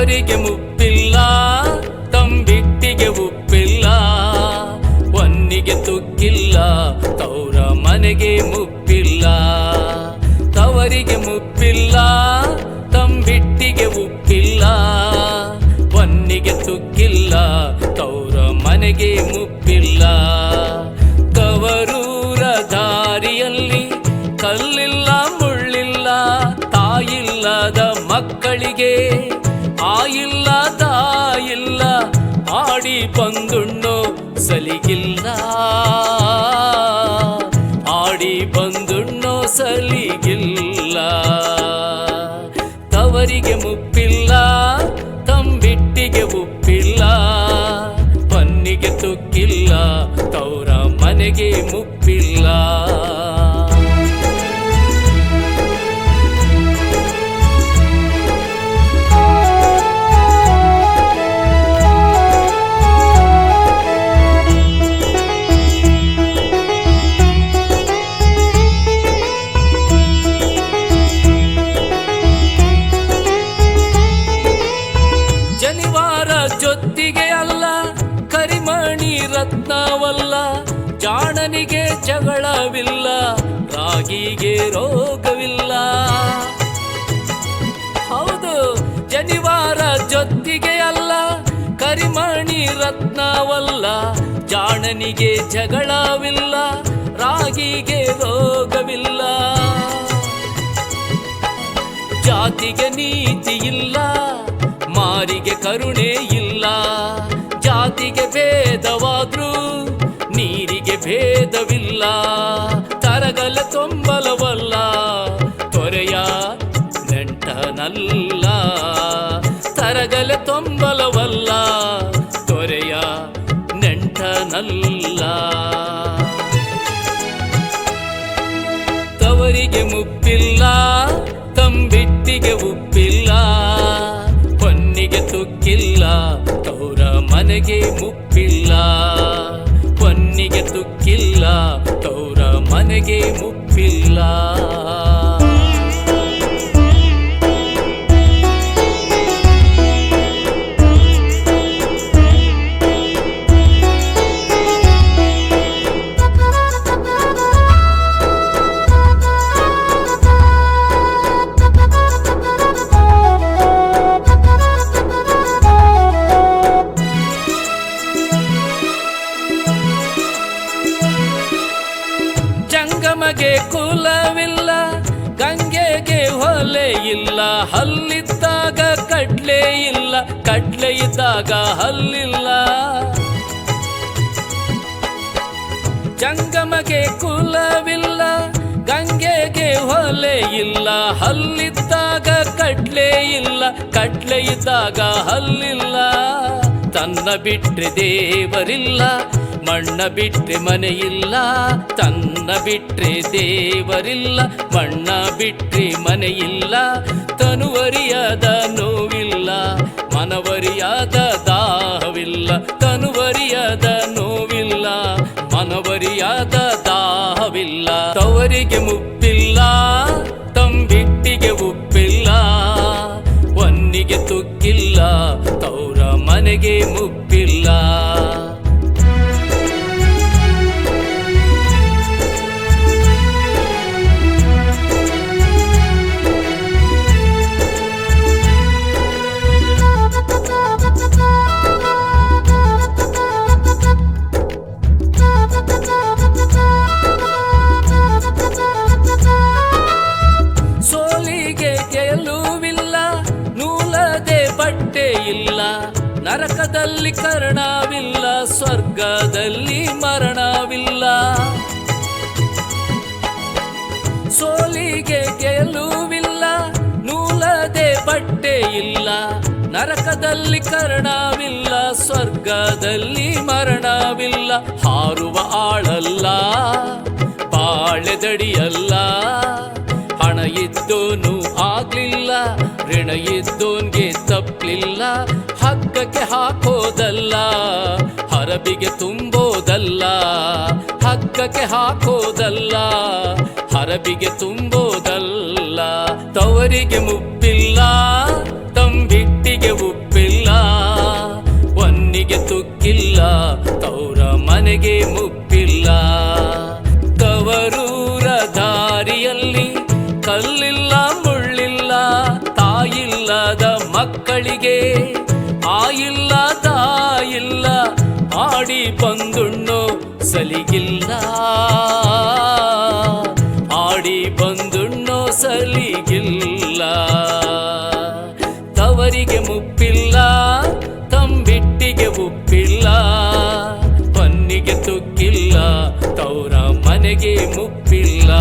ತವರಿಗೆ ಮುಪ್ಪಿಲ್ಲ, ತಂಬಿಟ್ಟಿಗೆ ಉಪ್ಪಿಲ್ಲ, ಹೊನ್ನಿಗೆ ತುಕ್ಕಿಲ್ಲ, ತೌರ ಮನೆಗೆ ಮುಪ್ಪಿಲ್ಲ. ತವರಿಗೆ ಮುಪ್ಪಿಲ್ಲ, ತಂಬಿಟ್ಟಿಗೆ ಉಪ್ಪಿಲ್ಲ, ಹೊನ್ನಿಗೆ ತುಕ್ಕಿಲ್ಲ, ತೌರ ಮನೆಗೆ ಮುಪ್ಪಿಲ್ಲ. ತವರೂರ ದಾರಿಯಲ್ಲಿ ಕಲ್ಲಿಲ್ಲ ಮುಳ್ಳಿಲ್ಲ, ತಾಯಿಲ್ಲದ ಮಕ್ಕಳಿಗೆ ಆಯಿಲ್ಲ ತಾಯಿಲ್ಲ, ಆಡಿ ಬಂದುಣ್ಣೋ ಸಲಿಗಿಲ್ಲ, ಆಡಿ ಬಂದುಣ್ಣೋ ಸಲಿಗಿಲ್ಲ. ತವರಿಗೆ ಮುಪ್ಪಿಲ್ಲ, ತಂಬಿಟ್ಟಿಗೆ ಉಪ್ಪಿಲ್ಲ, ಹೊನ್ನಿಗೆ ತುಕ್ಕಿಲ್ಲ, ತೌರ ಮನೆಗೆ ಮುಪ್ಪಿಲ್ಲ. ಜನಿವಾರ ಜೊತ್ತಿಗೆ ಅಲ್ಲ, ಕರಿಮಣಿ ರತ್ನವಲ್ಲ, ಜಾಣನಿಗೆ ಜಗಳವಿಲ್ಲ, ರಾಗಿಗೆ ರೋಗವಿಲ್ಲ. ಹೌದು, ಜನಿವಾರ ಜೊತ್ತಿಗೆ ಅಲ್ಲ, ಕರಿಮಣಿ ರತ್ನವಲ್ಲ, ಜಾಣನಿಗೆ ಜಗಳವಿಲ್ಲ, ರಾಗಿಗೆ ರೋಗವಿಲ್ಲ. ಜಾತಿಗೆ ನೀತಿ ಇಲ್ಲ, ಮಾರಿಗೆ ಕರುಣೆ ಇಲ್ಲ, ಜಾತಿಗೆ ಭೇದವಾದ್ರೂ ನೀರಿಗೆ ಭೇದವಿಲ್ಲ. ತರಗಲ ತೊಂಬಲವಲ್ಲ, ತೊರೆಯ ನೆಂಟನಲ್ಲ, ತರಗಲ ತೊಂಬಲವಲ್ಲ, ತೊರೆಯ ನೆಂಟನಲ್ಲ. ತವರಿಗೆ ಮುಪ್ಪಿಲ್ಲ, ತಂಬಿಟ್ಟಿಗೆ ಉಪ್ಪಿಲ್ಲ, ಹೊನ್ನಿಗೆ ತುಕ್ಕಿಲ್ಲ, ತೌರ ಮನೆಗೆ ಮುಪ್ಪಿಲ್ಲ. ಹೊನ್ನಿಗೆ ತುಕ್ಕಿಲ್ಲ, ತೌರ ಮನೆಗೆ ಮುಪ್ಪಿಲ್ಲ. ಜಂಗಮಗೆ ಕುಲವಿಲ್ಲ, ಗಂಗೆಗೆ ಹೊಲೆ ಇಲ್ಲ, ಹಲ್ಲಿದ್ದಾಗ ಕಡ್ಲೆ ಇಲ್ಲ, ಕಡ್ಲೆ ಇದ್ದಾಗ ಹಲ್ಲಿಲ್ಲ. ಜಂಗಮಗೆ ಕುಲವಿಲ್ಲ, ಗಂಗೆಗೆ ಹೊಲೆ ಇಲ್ಲ, ಹಲ್ಲಿದ್ದಾಗ ಕಡ್ಲೆ ಇಲ್ಲ, ಕಡ್ಲೆ ಇದ್ದಾಗ ಹಲ್ಲಿಲ್ಲ. ತನ್ನ ಬಿಟ್ರೆ ದೇವರಿಲ್ಲ, ಮಣ್ಣ ಬಿಟ್ರೆ ಮನೆಯಿಲ್ಲ, ತನ್ನ ಬಿಟ್ರೆ ದೇವರಿಲ್ಲ, ಮಣ್ಣ ಬಿಟ್ರೆ ಮನೆಯಿಲ್ಲ. ತನುವರಿಯಾದ ನೋವಿಲ್ಲ, ಮನವರಿಯಾದ ದಾಹವಿಲ್ಲ, ತನುವರಿಯಾದ ನೋವಿಲ್ಲ, ಮನವರಿಯಾದ ದಾಹವಿಲ್ಲ. ತವರಿಗೆ ಮುಪ್ಪಿಲ್ಲ, ತಂಬಿಟ್ಟಿಗೆ ಉಪ್ಪಿಲ್ಲ, ಹೊನ್ನಿಗೆ ತುಕ್ಕಿಲ್ಲ, ತೌರ ಮನೆಗೆ ಮುಪ್ಪಿಲ್ಲ. ಸೋಲಿಗೆ ಗೆಲುವಿಲ್ಲ, ನೂಲದೆ ಬಟ್ಟೆ ಇಲ್ಲ, ನರಕದಲ್ಲಿ ಕರ್ಣವಿಲ್ಲ, ಸ್ವರ್ಗದಲ್ಲಿ ಮರಣವಿಲ್ಲ. ಸೋಲಿಗೆ ಗೆಲುವಿಲ್ಲ, ನೂಲದೆ ಬಟ್ಟೆ ಇಲ್ಲ, ನರಕದಲ್ಲಿ ಕರ್ಣವಿಲ್ಲ, ಸ್ವರ್ಗದಲ್ಲಿ ಮರಣವಿಲ್ಲ. ಹಾರುವ ಆಳಲ್ಲ, ಬಾಳೆದಡಿಯಲ್ಲ, ಹಣ ಇದ್ದೋನು ಆಗ್ಲಿಲ್ಲ, ಋಣ ಇದ್ದೋನ್ಗೆ ತಪ್ಪಲಿಲ್ಲ. ಹಗ್ಗಕ್ಕೆ ಹಾಕೋದಲ್ಲ, ಹರಬಿಗೆ ತುಂಬೋದಲ್ಲ, ಹಗ್ಗಕ್ಕೆ ಹಾಕೋದಲ್ಲ, ಹರಬಿಗೆ ತುಂಬೋದಲ್ಲ. ತವರಿಗೆ ಮುಪ್ಪಿಲ್ಲ, ತಂಬಿಟ್ಟಿಗೆ ಉಪ್ಪಿಲ್ಲ, ಮನೆಗೆ ಮುಪ್ಪಿಲ್ಲ. ತವರೂರ ದಾರಿಯಲ್ಲಿ ಕಲ್ಲಿಲ್ಲ ಮುಳ್ಳಿಲ್ಲ, ತಾಯಿಲ್ಲದ ಮಕ್ಕಳಿಗೆ ಆಯಿಲ್ಲ ತಾಯಿಲ್ಲ, ಆಡಿ ಬಂದುಣ್ಣೋ ಸಲಿಗಿಲ್ಲ, ಆಡಿ ಬಂದುಣ್ಣೋ ಸಲಿಗಿಲ್ಲ. ತವರಿಗೆ ಮುಪ್ಪಿಲ್ಲ, ತಂಬಿಟ್ಟಿಗೆ ಉಪ್ಪಿಲ್ಲ, ಪನ್ನಿಗೆ ತುಕ್ಕಿಲ್ಲ, ತವರ ಮನೆಗೆ ಮುಪ್ಪಿಲ್ಲ.